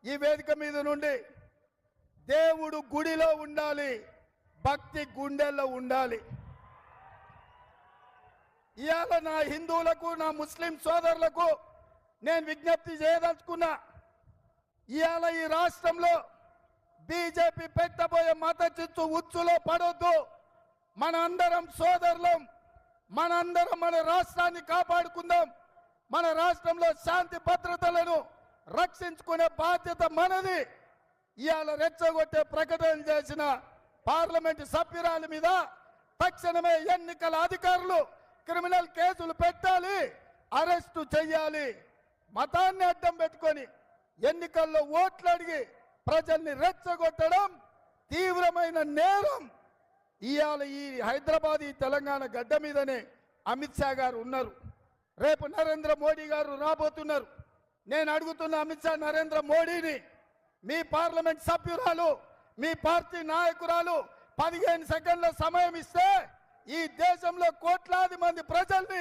ఈ వేదిక మీద నుండి దేవుడు గుడిలో ఉండాలి, భక్తి గుండెల్లో ఉండాలి. ఇవాళ నా హిందువులకు, నా ముస్లిం సోదరులకు నేను విజ్ఞప్తి చేయదలుచుకున్నా. ఇవాళ ఈ రాష్ట్రంలో బీజేపీ పెట్టబోయే మత చిచ్చు ఉచ్చులో పడొద్దు. మన అందరం సోదరులం, మనందరం మన రాష్ట్రాన్ని కాపాడుకుందాం. మన రాష్ట్రంలో శాంతి భద్రతలను రక్షించుకునే బాధ్యత మనది. ఇవాళ రెచ్చగొట్టే ప్రకటన చేసిన పార్లమెంటు సభ్యురాలి మీద తక్షణమే ఎన్నికల అధికారులు క్రిమినల్ కేసులు పెట్టాలి, అరెస్టు చేయాలి. మతాన్ని అడ్డం పెట్టుకొని ఎన్నికల్లో ఓట్లు అడిగి ప్రజల్ని రెచ్చగొట్టడం తీవ్రమైన నేరం. ఇవాళ ఈ హైదరాబాద్, ఈ తెలంగాణ గడ్డ మీదనే అమిత్ షా గారు ఉన్నారు. రేపు నరేంద్ర మోడీ గారు రాబోతున్నారు. నేను అడుగుతున్న అమిత్ షా, నరేంద్ర మోడీని, మీ పార్లమెంట్ సభ్యురాలు, మీ పార్టీ నాయకురాలు 15 సెకండ్ల సమయం ఇస్తే ఈ దేశంలో కోట్లాది మంది ప్రజల్ని